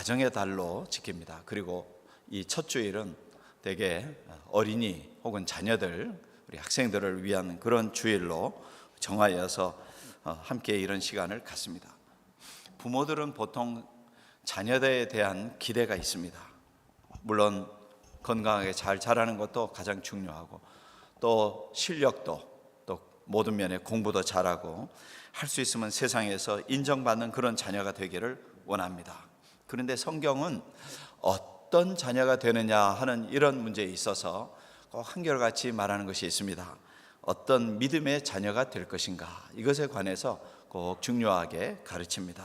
가정의 달로 지킵니다. 그리고 이 첫 주일은 대개 어린이 혹은 자녀들, 우리 학생들을 위한 그런 주일로 정하여서 함께 이런 시간을 갖습니다. 부모들은 보통 자녀들에 대한 기대가 있습니다. 물론 건강하게 잘 자라는 것도 가장 중요하고, 또 실력도, 또 모든 면에 공부도 잘하고 할 수 있으면 세상에서 인정받는 그런 자녀가 되기를 원합니다. 그런데 성경은 어떤 자녀가 되느냐 하는 이런 문제에 있어서 꼭 한결같이 말하는 것이 있습니다. 어떤 믿음의 자녀가 될 것인가, 이것에 관해서 꼭 중요하게 가르칩니다.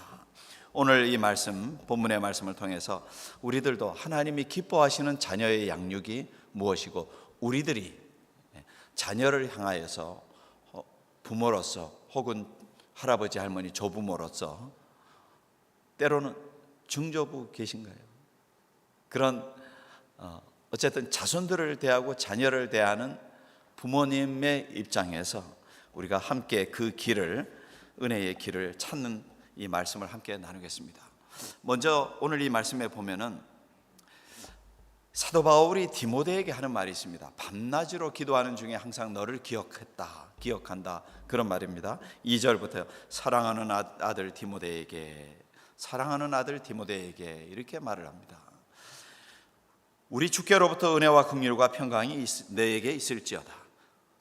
오늘 이 말씀, 본문의 말씀을 통해서 우리들도 하나님이 기뻐하시는 자녀의 양육이 무엇이고, 우리들이 자녀를 향하여서 부모로서 혹은 할아버지 할머니 조부모로서, 때로는 중조부 계신가요? 그런 어쨌든 자손들을 대하고 자녀를 대하는 부모님의 입장에서 우리가 함께 그 길을, 은혜의 길을 찾는 이 말씀을 함께 나누겠습니다. 먼저 오늘 이 말씀에 보면은 사도 바울이 디모데에게 하는 말이 있습니다. 밤낮으로 기도하는 중에 항상 너를 기억한다, 그런 말입니다. 2절부터요. 사랑하는 아들 디모데에게, 사랑하는 아들 디모데에게, 이렇게 말을 합니다. 우리 주께로부터 은혜와 긍휼과 평강이 너에게 있을지어다.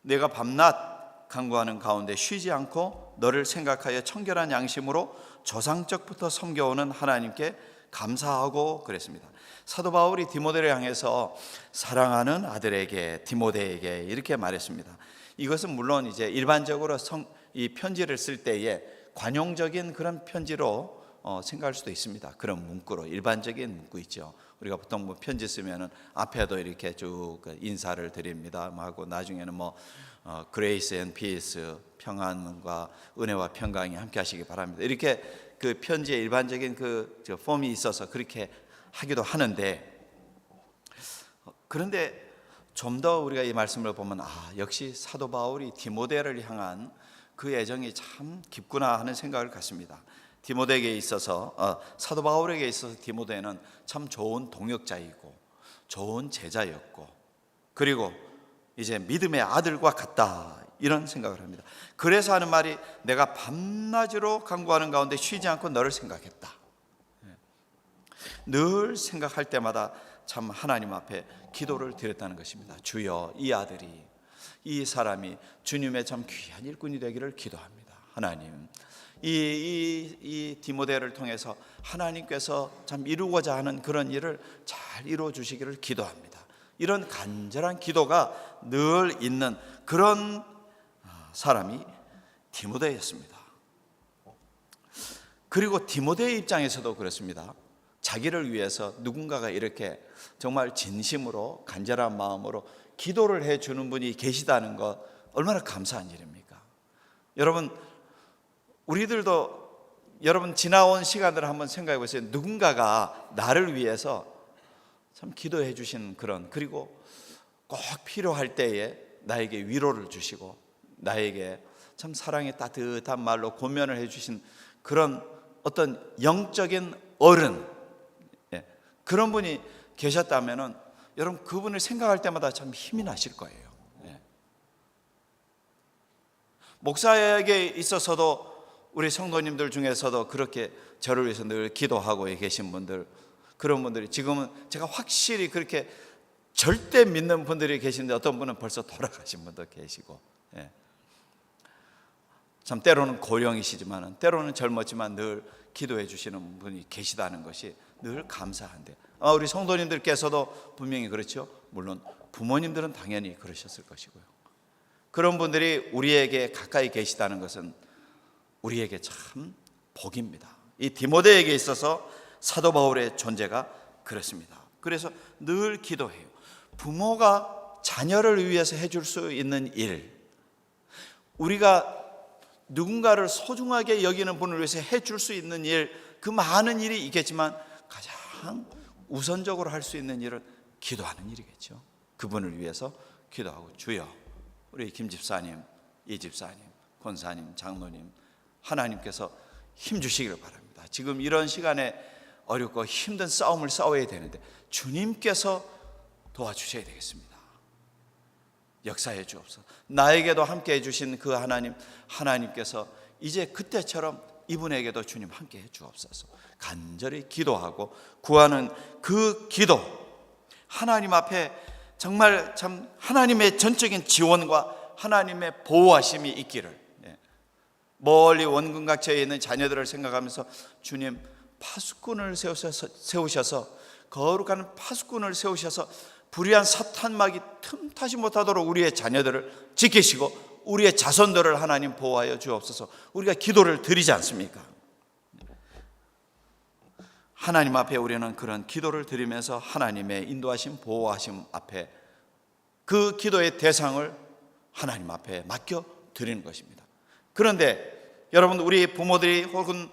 내가 밤낮 간구하는 가운데 쉬지 않고 너를 생각하여 청결한 양심으로 조상적부터 섬겨오는 하나님께 감사하고 그랬습니다. 사도 바울이 디모데를 향해서 사랑하는 아들에게, 디모데에게 이렇게 말했습니다. 이것은 물론 이제 일반적으로 이 편지를 쓸 때에 관용적인 그런 편지로 생각할 수도 있습니다. 그런 문구로, 일반적인 문구 있죠. 우리가 보통 뭐 편지 쓰면은 앞에도 이렇게 쭉 인사를 드립니다 하고, 나중에는 grace and peace, 평안과 은혜와 평강이 함께 하시기 바랍니다, 이렇게 그 편지의 일반적인 그 폼이 있어서 그렇게 하기도 하는데, 그런데 좀 더 우리가 이 말씀을 보면 역시 사도 바울이 디모데를 향한 그 애정이 참 깊구나 하는 생각을 갖습니다. 디모데에게 있어서, 사도 바울에게 있어서 디모데는 참 좋은 동역자이고 좋은 제자였고, 그리고 이제 믿음의 아들과 같다, 이런 생각을 합니다. 그래서 하는 말이, 내가 밤낮으로 간구하는 가운데 쉬지 않고 너를 생각했다. 늘 생각할 때마다 참 하나님 앞에 기도를 드렸다는 것입니다. 주여, 이 아들이, 이 사람이 주님의 참 귀한 일꾼이 되기를 기도합니다. 하나님, 이 디모데를 통해서 하나님께서 참 이루고자 하는 그런 일을 잘 이루어 주시기를 기도합니다. 이런 간절한 기도가 늘 있는 그런 사람이 디모데였습니다. 그리고 디모데의 입장에서도 그렇습니다. 자기를 위해서 누군가가 이렇게 정말 진심으로 간절한 마음으로 기도를 해주는 분이 계시다는 것, 얼마나 감사한 일입니까? 여러분, 우리들도 여러분 지나온 시간들을 한번 생각해 보세요. 누군가가 나를 위해서 참 기도해 주신 그런, 그리고 꼭 필요할 때에 나에게 위로를 주시고 나에게 참 사랑의 따뜻한 말로 권면을 해 주신 그런 어떤 영적인 어른, 그런 분이 계셨다면은 여러분 그분을 생각할 때마다 참 힘이 나실 거예요. 목사에게 있어서도, 우리 성도님들 중에서도 그렇게 저를 위해서 늘 기도하고 계신 분들, 그런 분들이 지금은 제가 확실히 그렇게 절대 믿는 분들이 계신데, 어떤 분은 벌써 돌아가신 분도 계시고, 참 때로는 고령이시지만 때로는 젊었지만 늘 기도해 주시는 분이 계시다는 것이 늘 감사한데, 우리 성도님들께서도 분명히 그렇죠. 물론 부모님들은 당연히 그러셨을 것이고요. 그런 분들이 우리에게 가까이 계시다는 것은 우리에게 참 복입니다. 이 디모데에게 있어서 사도 바울의 존재가 그렇습니다. 그래서 늘 기도해요. 부모가 자녀를 위해서 해줄 수 있는 일, 우리가 누군가를 소중하게 여기는 분을 위해서 해줄 수 있는 일, 그 많은 일이 있겠지만 가장 우선적으로 할 수 있는 일은 기도하는 일이겠죠. 그분을 위해서 기도하고, 주여, 우리 김 집사님, 이 집사님, 권사님, 장로님, 하나님께서 힘 주시기를 바랍니다. 지금 이런 시간에 어렵고 힘든 싸움을 싸워야 되는데 주님께서 도와주셔야 되겠습니다. 역사해 주옵소서. 나에게도 함께 해주신 그 하나님께서 이제 그때처럼 이분에게도 주님 함께 해 주옵소서. 간절히 기도하고 구하는 그 기도, 하나님 앞에 정말 참 하나님의 전적인 지원과 하나님의 보호하심이 있기를, 멀리 원근각지에 있는 자녀들을 생각하면서 주님 파수꾼을 세우셔서 거룩한 파수꾼을 세우셔서 불의한 사탄막이 틈타지 못하도록 우리의 자녀들을 지키시고 우리의 자손들을 하나님 보호하여 주옵소서. 우리가 기도를 드리지 않습니까? 하나님 앞에 우리는 그런 기도를 드리면서 하나님의 인도하심, 보호하심 앞에 그 기도의 대상을 하나님 앞에 맡겨 드리는 것입니다. 그런데 여러분, 우리 부모들이 혹은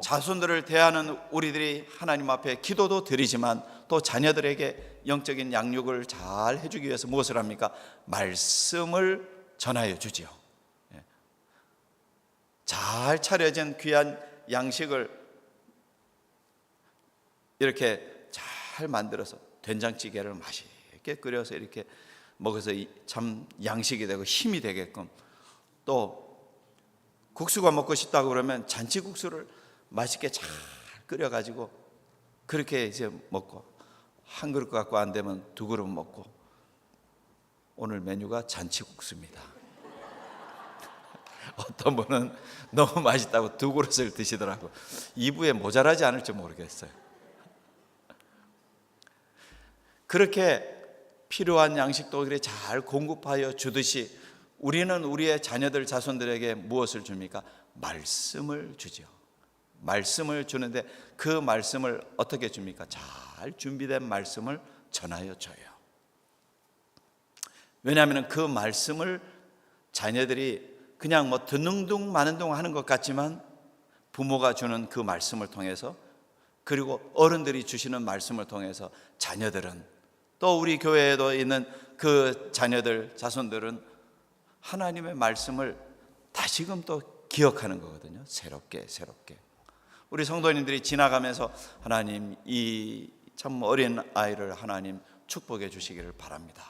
자손들을 대하는 우리들이 하나님 앞에 기도도 드리지만 또 자녀들에게 영적인 양육을 잘 해주기 위해서 무엇을 합니까? 말씀을 전하여 주지요. 잘 차려진 귀한 양식을 이렇게 잘 만들어서 된장찌개를 맛있게 끓여서 이렇게 먹어서 참 양식이 되고 힘이 되게끔, 또 국수가 먹고 싶다고 그러면 잔치국수를 맛있게 잘 끓여가지고 그렇게 이제 먹고, 한 그릇 갖고 안 되면 두 그릇 먹고. 오늘 메뉴가 잔치국수입니다. 어떤 분은 너무 맛있다고 두 그릇을 드시더라고요. 2부에 모자라지 않을지 모르겠어요. 그렇게 필요한 양식도 그래 잘 공급하여 주듯이 우리는 우리의 자녀들, 자손들에게 무엇을 줍니까? 말씀을 주죠. 말씀을 주는데 그 말씀을 어떻게 줍니까? 잘 준비된 말씀을 전하여 줘요. 왜냐하면 그 말씀을 자녀들이 그냥 뭐 듣는 둥 마는 둥 하는 것 같지만 부모가 주는 그 말씀을 통해서, 그리고 어른들이 주시는 말씀을 통해서 자녀들은, 또 우리 교회에도 있는 그 자녀들, 자손들은 하나님의 말씀을 다시금 또 기억하는 거거든요. 새롭게. 우리 성도님들이 지나가면서 하나님, 이 참 어린 아이를 하나님 축복해 주시기를 바랍니다.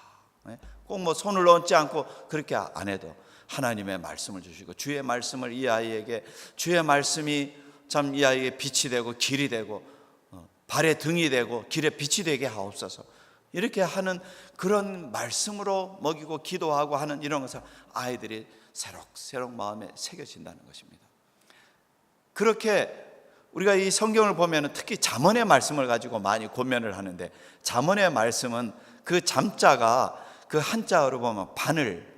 꼭 뭐 손을 얹지 않고 그렇게 안 해도 하나님의 말씀을 주시고, 주의 말씀을 이 아이에게, 주의 말씀이 참 이 아이에게 빛이 되고 길이 되고 발의 등이 되고 길의 빛이 되게 하옵소서. 이렇게 하는 그런 말씀으로 먹이고 기도하고 하는 이런 것을 아이들이 새록새록 마음에 새겨진다는 것입니다. 그렇게 우리가 이 성경을 보면 특히 잠언의 말씀을 가지고 많이 고면을 하는데, 잠언의 말씀은 그 잠자가 그 한자어로 보면 바늘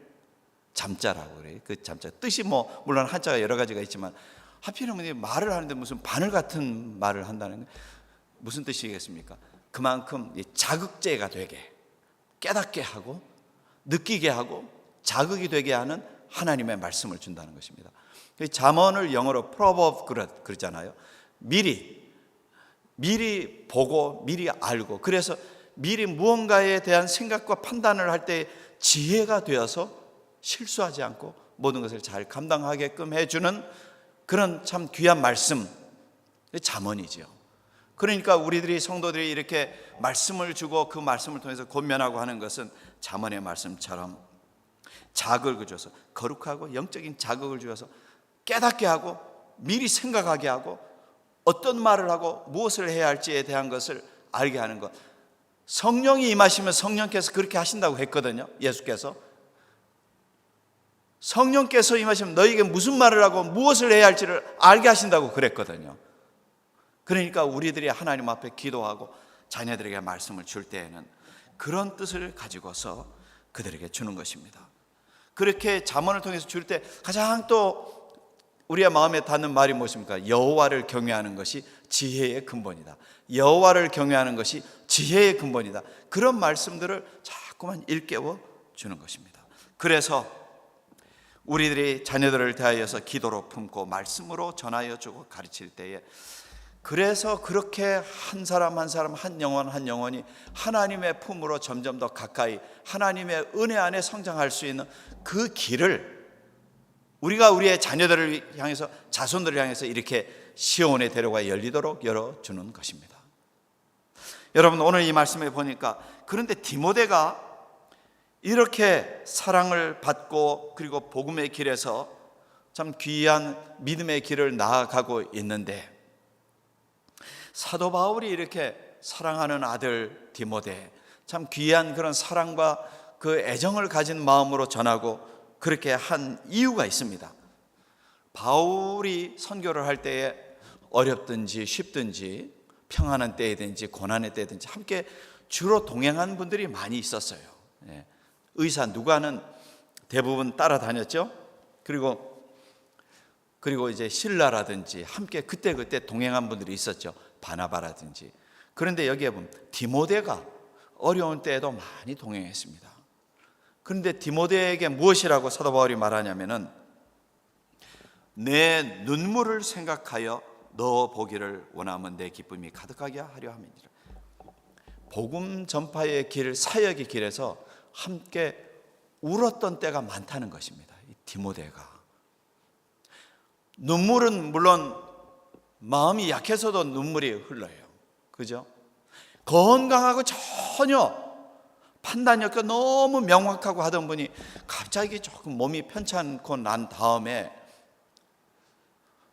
잠자라고 그래요. 그 잠자 뜻이 뭐 물론 한자가 여러 가지가 있지만 하필이면 말을 하는데 무슨 바늘 같은 말을 한다는 게 무슨 뜻이겠습니까? 그만큼 자극제가 되게, 깨닫게 하고 느끼게 하고 자극이 되게 하는 하나님의 말씀을 준다는 것입니다. 잠언을 영어로 proverb 그러잖아요. 미리 보고 미리 알고, 그래서 미리 무언가에 대한 생각과 판단을 할 때 지혜가 되어서 실수하지 않고 모든 것을 잘 감당하게끔 해주는 그런 참 귀한 말씀, 잠언이죠. 그러니까 우리들이, 성도들이 이렇게 말씀을 주고 그 말씀을 통해서 권면하고 하는 것은 잠언의 말씀처럼 자극을 줘서, 거룩하고 영적인 자극을 주어서 깨닫게 하고 미리 생각하게 하고 어떤 말을 하고 무엇을 해야 할지에 대한 것을 알게 하는 것. 성령이 임하시면 성령께서 그렇게 하신다고 했거든요. 예수께서 성령께서 임하시면 너희에게 무슨 말을 하고 무엇을 해야 할지를 알게 하신다고 그랬거든요. 그러니까 우리들이 하나님 앞에 기도하고 자녀들에게 말씀을 줄 때에는 그런 뜻을 가지고서 그들에게 주는 것입니다. 그렇게 잠언을 통해서 줄 때 가장 또 우리의 마음에 닿는 말이 무엇입니까? 여호와를 경외하는 것이 지혜의 근본이다. 여호와를 경외하는 것이 지혜의 근본이다. 그런 말씀들을 자꾸만 일깨워 주는 것입니다. 그래서 우리들이 자녀들을 대하여서 기도로 품고 말씀으로 전하여 주고 가르칠 때에, 그래서 그렇게 한 사람 한 사람, 한 영혼 한 영혼이 하나님의 품으로 점점 더 가까이 하나님의 은혜 안에 성장할 수 있는 그 길을 우리가 우리의 자녀들을 향해서, 자손들을 향해서 이렇게 시온의 대로가 열리도록 열어주는 것입니다. 여러분, 오늘 이 말씀에 보니까, 그런데 디모데가 이렇게 사랑을 받고 그리고 복음의 길에서 참 귀한 믿음의 길을 나아가고 있는데, 사도 바울이 이렇게 사랑하는 아들 디모데, 참 귀한 그런 사랑과 그 애정을 가진 마음으로 전하고 그렇게 한 이유가 있습니다. 바울이 선교를 할 때에 어렵든지 쉽든지 평안한 때이든지 고난의 때든지 함께 주로 동행한 분들이 많이 있었어요. 의사 누가는 대부분 따라다녔죠. 그리고 이제 신라라든지 함께 그때 동행한 분들이 있었죠. 바나바라든지. 그런데 여기에 보면 디모데가 어려운 때에도 많이 동행했습니다. 그런데 디모데에게 무엇이라고 사도 바울이 말하냐면은, 내 눈물을 생각하여 너 보기를 원하면 내 기쁨이 가득하게 하려 함이니라. 복음 전파의 길, 사역의 길에서 함께 울었던 때가 많다는 것입니다. 이 디모데가. 눈물은 물론 마음이 약해서도 눈물이 흘러요. 그죠? 건강하고 전혀 판단력이 너무 명확하고 하던 분이 갑자기 조금 몸이 편찮고 난 다음에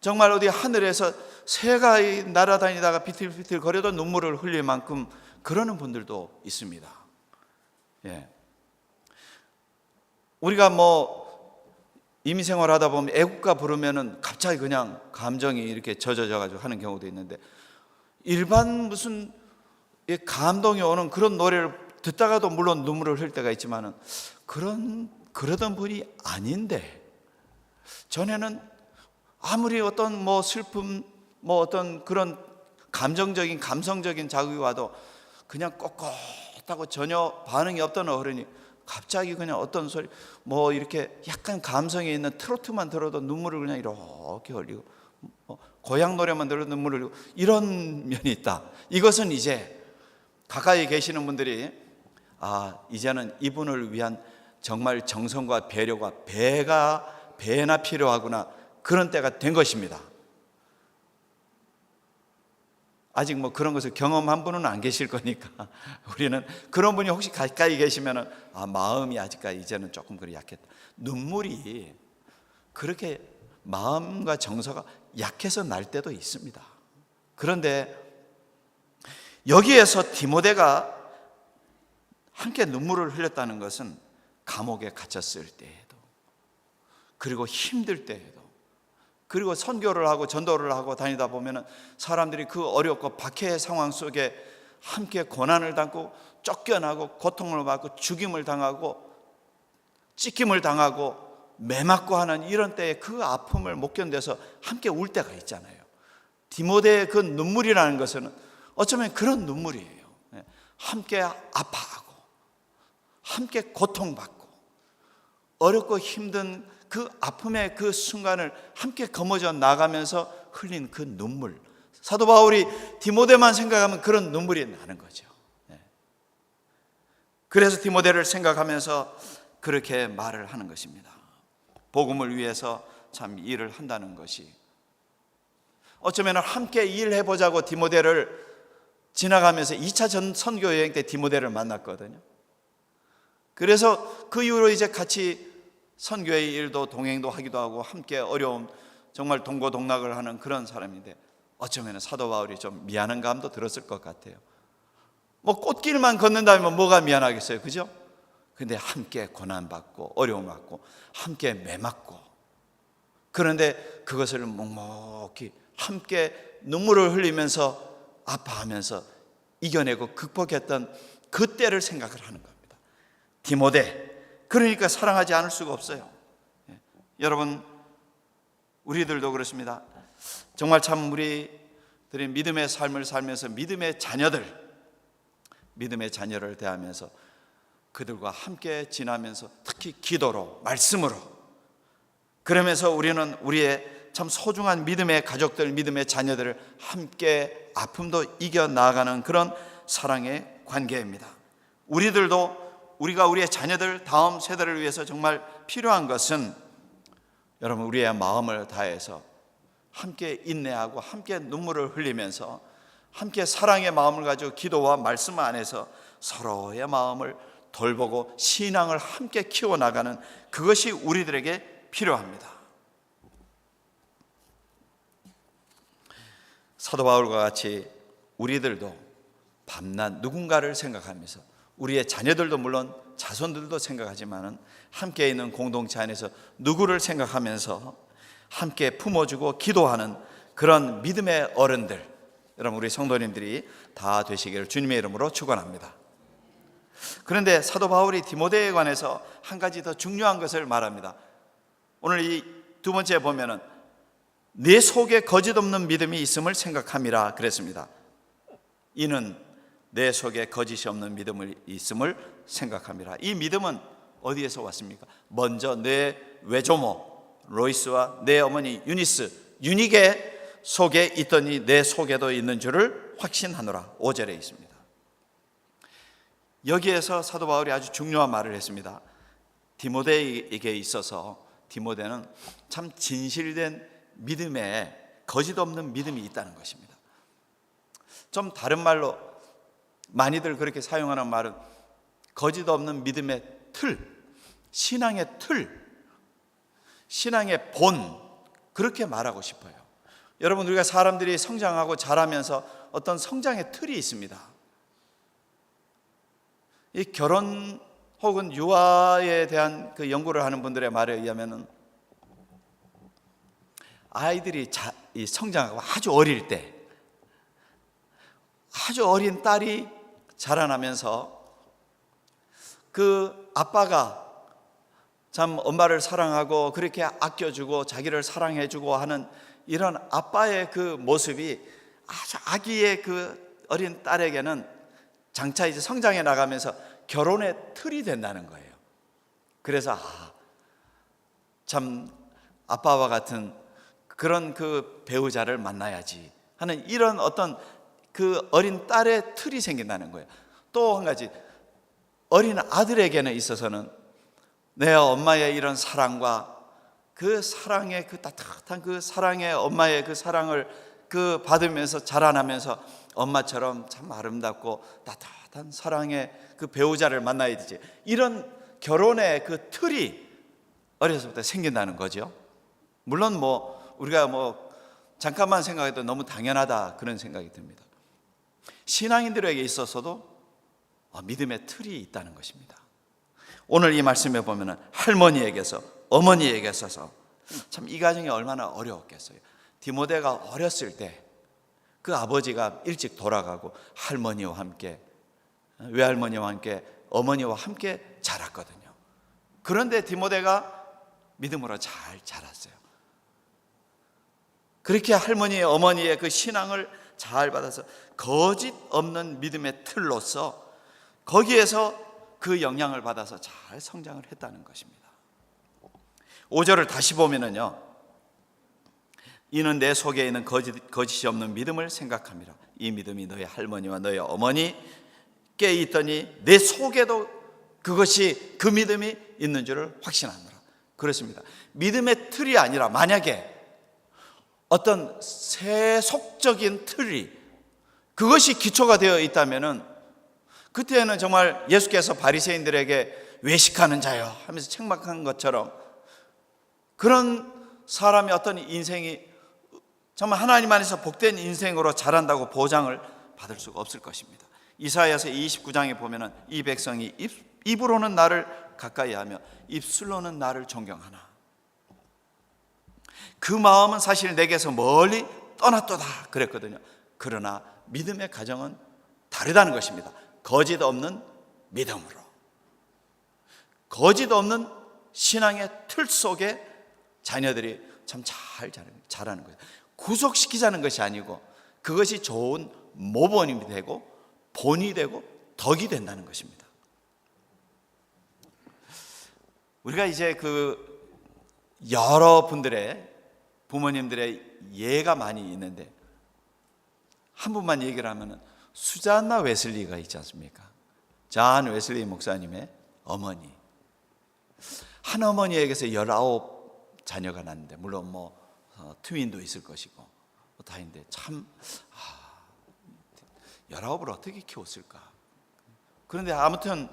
정말 어디 하늘에서 새가 날아다니다가 비틀비틀 거려도 눈물을 흘릴 만큼 그러는 분들도 있습니다. 우리가 임의생활 하다 보면 애국가 부르면은 갑자기 그냥 감정이 이렇게 젖어져가지고 하는 경우도 있는데, 일반 무슨 감동이 오는 그런 노래를 듣다가도 물론 눈물을 흘릴 때가 있지만은 그러던 분이 아닌데, 전에는 아무리 어떤 슬픔, 어떤 그런 감성적인 자극이 와도 그냥 꼿꼿하고 전혀 반응이 없던 어른이 갑자기 그냥 어떤 소리, 이렇게 약간 감성이 있는 트로트만 들어도 눈물을 그냥 이렇게 흘리고, 고향 노래만 들어도 눈물을 흘리고, 이런 면이 있다. 이것은 이제 가까이 계시는 분들이 이제는 이분을 위한 정말 정성과 배려가 배나 필요하구나, 그런 때가 된 것입니다. 아직 그런 것을 경험한 분은 안 계실 거니까 우리는, 그런 분이 혹시 가까이 계시면은 마음이 아직까지 이제는 조금 그리 약했다. 눈물이 그렇게 마음과 정서가 약해서 날 때도 있습니다. 그런데 여기에서 디모데가 함께 눈물을 흘렸다는 것은 감옥에 갇혔을 때에도, 그리고 힘들 때에도, 그리고 선교를 하고 전도를 하고 다니다 보면은 사람들이 그 어렵고 박해의 상황 속에 함께 고난을 당하고 쫓겨나고 고통을 받고 죽임을 당하고 찢김을 당하고 매맞고 하는 이런 때에 그 아픔을 못 견뎌서 함께 울 때가 있잖아요. 디모데의 그 눈물이라는 것은 어쩌면 그런 눈물이에요. 함께 아파하고 함께 고통받고 어렵고 힘든 그 아픔의 그 순간을 함께 거머쥐어 나가면서 흘린 그 눈물, 사도 바울이 디모데만 생각하면 그런 눈물이 나는 거죠. 그래서 디모데를 생각하면서 그렇게 말을 하는 것입니다. 복음을 위해서 참 일을 한다는 것이, 어쩌면 함께 일해보자고 디모데를 지나가면서 2차 선교 여행 때 디모데를 만났거든요. 그래서 그 이후로 이제 같이 선교의 일도 동행도 하기도 하고 함께 어려움, 정말 동고동락을 하는 그런 사람인데, 어쩌면 사도 바울이 좀 미안한 감도 들었을 것 같아요. 꽃길만 걷는다면 뭐가 미안하겠어요, 그죠? 근데 함께 고난받고 어려움 받고 함께 매맞고, 그런데 그것을 묵묵히 함께 눈물을 흘리면서 아파하면서 이겨내고 극복했던 그 때를 생각을 하는 겁니다. 디모데, 그러니까 사랑하지 않을 수가 없어요. 여러분, 우리들도 그렇습니다. 정말 참 우리들이 믿음의 삶을 살면서 믿음의 자녀를 대하면서 그들과 함께 지나면서 특히 기도로, 말씀으로, 그러면서 우리는 우리의 참 소중한 믿음의 가족들, 믿음의 자녀들을 함께 아픔도 이겨나가는 그런 사랑의 관계입니다. 우리들도 우리가 우리의 자녀들, 다음 세대를 위해서 정말 필요한 것은 여러분, 우리의 마음을 다해서 함께 인내하고 함께 눈물을 흘리면서 함께 사랑의 마음을 가지고 기도와 말씀 안에서 서로의 마음을 돌보고 신앙을 함께 키워나가는 그것이 우리들에게 필요합니다. 사도 바울과 같이 우리들도 밤낮 누군가를 생각하면서 우리의 자녀들도 물론 자손들도 생각하지만은 함께 있는 공동체 안에서 누구를 생각하면서 함께 품어주고 기도하는 그런 믿음의 어른들, 여러분 우리 성도님들이 다 되시기를 주님의 이름으로 축원합니다. 그런데 사도 바울이 디모데에 관해서 한 가지 더 중요한 것을 말합니다. 오늘 이 두 번째 보면은 내 속에 거짓 없는 믿음이 있음을 생각함이라 그랬습니다. 이는 내 속에 거짓이 없는 믿음이 있음을 생각함이라. 이 믿음은 어디에서 왔습니까? 먼저 내 외조모 로이스와 내 어머니 유니게 속에 있더니 내 속에도 있는 줄을 확신하노라. 5절에 있습니다. 여기에서 사도 바울이 아주 중요한 말을 했습니다. 디모데에게 있어서 디모데는 참 진실된 믿음에 거짓 없는 믿음이 있다는 것입니다. 좀 다른 말로 많이들 그렇게 사용하는 말은 거짓 없는 믿음의 틀, 신앙의 틀, 신앙의 본, 그렇게 말하고 싶어요. 여러분, 우리가 사람들이 성장하고 자라면서 어떤 성장의 틀이 있습니다. 이 결혼 혹은 유아에 대한 그 연구를 하는 분들의 말에 의하면은 아이들이 성장하고 아주 어릴 때, 아주 어린 딸이 자라나면서 그 아빠가 참 엄마를 사랑하고 그렇게 아껴주고 자기를 사랑해주고 하는 이런 아빠의 그 모습이 아주 아기의 그 어린 딸에게는 장차 이제 성장해 나가면서 결혼의 틀이 된다는 거예요. 그래서 참 아빠와 같은 그런 그 배우자를 만나야지 하는 이런 어떤 그 어린 딸의 틀이 생긴다는 거예요. 또 한 가지, 어린 아들에게는 있어서는 내 엄마의 이런 사랑과 그 사랑의 그 따뜻한 그 사랑의 엄마의 그 사랑을 그 받으면서 자라나면서 엄마처럼 참 아름답고 따뜻한 사랑의 그 배우자를 만나야 되지. 이런 결혼의 그 틀이 어려서부터 생긴다는 거죠. 물론 우리가 잠깐만 생각해도 너무 당연하다 그런 생각이 듭니다. 신앙인들에게 있어서도 믿음의 틀이 있다는 것입니다. 오늘 이 말씀에 보면은 할머니에게서 어머니에게 있어서 참 이 가정이 얼마나 어려웠겠어요. 디모데가 어렸을 때 그 아버지가 일찍 돌아가고 할머니와 함께, 외할머니와 함께, 어머니와 함께 자랐거든요. 그런데 디모데가 믿음으로 잘 자랐어요. 그렇게 할머니, 어머니의 그 신앙을 잘 받아서 거짓 없는 믿음의 틀로서 거기에서 그 영향을 받아서 잘 성장을 했다는 것입니다. 5절을 다시 보면은요, 이는 내 속에 있는 거짓이 없는 믿음을 생각함이라. 이 믿음이 너희 할머니와 너희 어머니께 있더니 내 속에도 그것이 그 믿음이 있는 줄을 확신하노라. 그렇습니다. 믿음의 틀이 아니라 만약에 어떤 세속적인 틀이 그것이 기초가 되어 있다면은 그때는 정말 예수께서 바리새인들에게 외식하는 자요 하면서 책망한 것처럼 그런 사람의 어떤 인생이 정말 하나님 안에서 복된 인생으로 자란다고 보장을 받을 수가 없을 것입니다. 이사야서 29장에 보면은 이 백성이 입으로는 나를 가까이하며 입술로는 나를 존경하나 그 마음은 사실 내게서 멀리 떠났도다 그랬거든요. 그러나 믿음의 가정은 다르다는 것입니다. 거짓 없는 믿음으로, 거짓 없는 신앙의 틀 속에 자녀들이 참 잘 자라는 거예요. 구속시키자는 것이 아니고 그것이 좋은 모본이 되고 본이 되고 덕이 된다는 것입니다. 우리가 이제 그 여러 분들의 부모님들의 예가 많이 있는데 한 분만 얘기를 하면은 수잔나 웨슬리가 있지 않습니까? 존 웨슬리 목사님의 어머니. 한 어머니에게서 19 자녀가 낳는데, 물론 트윈도 있을 것이고 다인데 참 19을 어떻게 키웠을까. 그런데 아무튼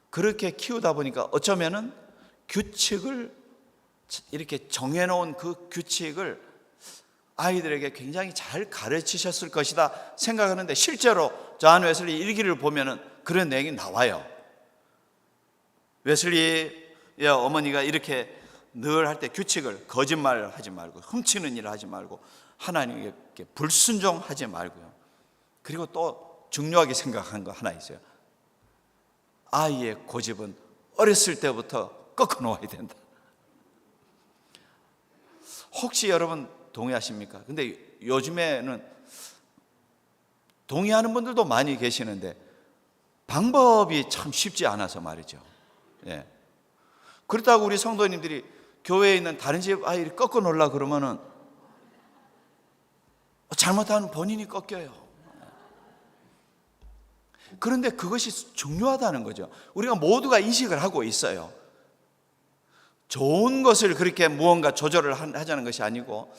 그렇게 키우다 보니까 어쩌면은 규칙을 이렇게 정해놓은 그 규칙을 아이들에게 굉장히 잘 가르치셨을 것이다 생각하는데, 실제로 존 웨슬리 일기를 보면은 그런 내용이 나와요. 웨슬리의 어머니가 이렇게 늘 할 때 규칙을, 거짓말 하지 말고, 훔치는 일을 하지 말고, 하나님께 불순종하지 말고요. 그리고 또 중요하게 생각한 거 하나 있어요. 아이의 고집은 어렸을 때부터 꺾어 놓아야 된다. 혹시 여러분 동의하십니까? 근데 요즘에는 동의하는 분들도 많이 계시는데 방법이 참 쉽지 않아서 말이죠. 예. 그렇다고 우리 성도님들이 교회에 있는 다른 집 아이를 꺾어 놓으려고 그러면은 잘못하면 본인이 꺾여요. 그런데 그것이 중요하다는 거죠. 우리가 모두가 인식을 하고 있어요. 좋은 것을 그렇게 무언가 조절을 하자는 것이 아니고,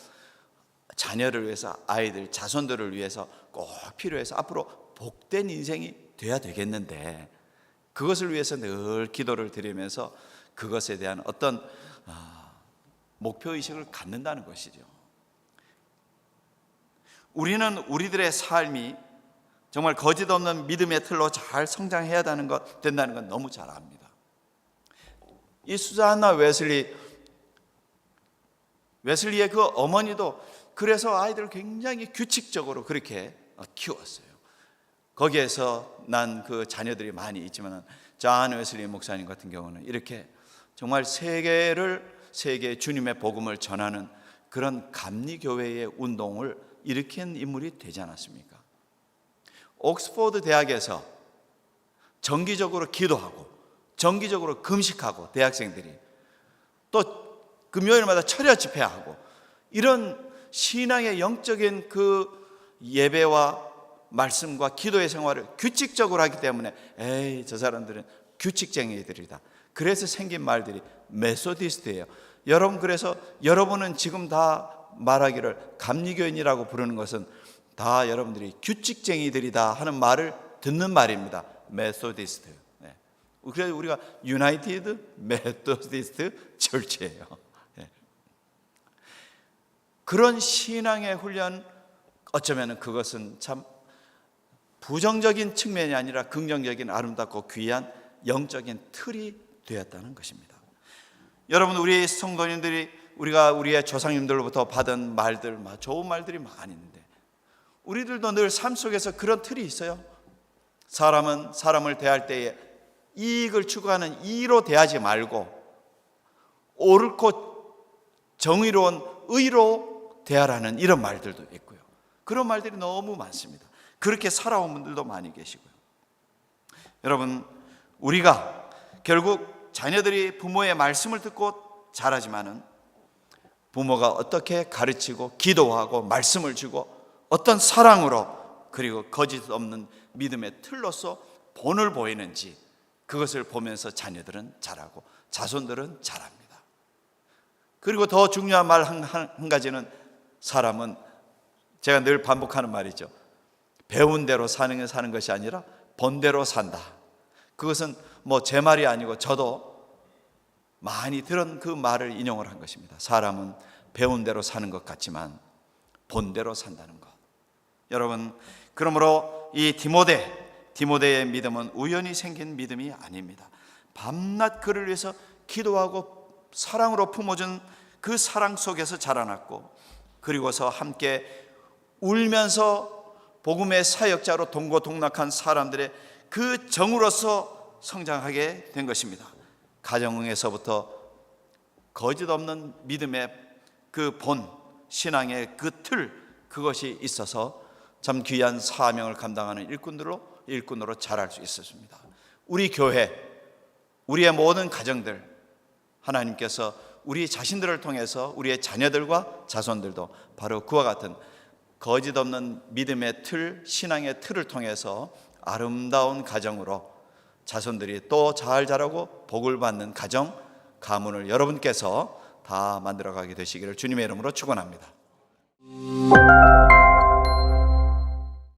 자녀를 위해서, 아이들, 자손들을 위해서 꼭 필요해서 앞으로 복된 인생이 돼야 되겠는데, 그것을 위해서 늘 기도를 드리면서 그것에 대한 어떤 목표의식을 갖는다는 것이죠. 우리는 우리들의 삶이 정말 거짓 없는 믿음의 틀로 잘 성장해야 된다는 건 너무 잘 압니다. 이 수잔나 웨슬리의 그 어머니도 그래서 아이들을 굉장히 규칙적으로 그렇게 키웠어요. 거기에서 난 그 자녀들이 많이 있지만, 존 웨슬리 목사님 같은 경우는 이렇게 정말 세계 주님의 복음을 전하는 그런 감리교회의 운동을 일으킨 인물이 되지 않았습니까? 옥스포드 대학에서 정기적으로 기도하고 정기적으로 금식하고, 대학생들이 또 금요일마다 철야 집회하고, 이런 신앙의 영적인 그 예배와 말씀과 기도의 생활을 규칙적으로 하기 때문에 저 사람들은 규칙쟁이들이다. 그래서 생긴 말들이 메소디스트예요. 여러분, 그래서 여러분은 지금 다 말하기를 감리교인이라고 부르는 것은 다 여러분들이 규칙쟁이들이다 하는 말을 듣는 말입니다. 메소디스트. 네. 그래서 우리가 유나이티드 메소디스트 철치예요. 네. 그런 신앙의 훈련, 어쩌면 그것은 참 부정적인 측면이 아니라 긍정적인 아름답고 귀한 영적인 틀이 되었다는 것입니다. 여러분, 우리 성도님들이 우리가 우리의 조상님들로부터 받은 말들, 좋은 말들이 많이 있는데, 우리들도 늘 삶 속에서 그런 틀이 있어요. 사람은 사람을 대할 때에 이익을 추구하는 이로 대하지 말고 옳고 정의로운 의로 대하라는 이런 말들도 있고요. 그런 말들이 너무 많습니다. 그렇게 살아온 분들도 많이 계시고요. 여러분, 우리가 결국 자녀들이 부모의 말씀을 듣고 자라지만은 부모가 어떻게 가르치고 기도하고 말씀을 주고 어떤 사랑으로, 그리고 거짓 없는 믿음의 틀로서 본을 보이는지, 그것을 보면서 자녀들은 자라고 자손들은 자랍니다. 그리고 더 중요한 말 한 가지는, 사람은 제가 늘 반복하는 말이죠. 배운 대로 사는 것이 아니라 본대로 산다. 그것은 제 말이 아니고 저도 많이 들은 그 말을 인용을 한 것입니다. 사람은 배운 대로 사는 것 같지만 본대로 산다는 것. 여러분, 그러므로 이 디모데의 믿음은 우연히 생긴 믿음이 아닙니다. 밤낮 그를 위해서 기도하고 사랑으로 품어준 그 사랑 속에서 자라났고, 그리고서 함께 울면서 복음의 사역자로 동고동락한 사람들의 그 정으로서 성장하게 된 것입니다. 가정에서부터 거짓 없는 믿음의 그 본, 신앙의 그 틀, 그것이 있어서 참 귀한 사명을 감당하는 일꾼으로 자랄 수 있었습니다. 우리 교회, 우리의 모든 가정들, 하나님께서 우리 자신들을 통해서 우리의 자녀들과 자손들도 바로 그와 같은 거짓 없는 믿음의 틀, 신앙의 틀을 통해서 아름다운 가정으로 자손들이 또 잘 자라고 복을 받는 가정, 가문을 여러분께서 다 만들어가게 되시기를 주님의 이름으로 축원합니다.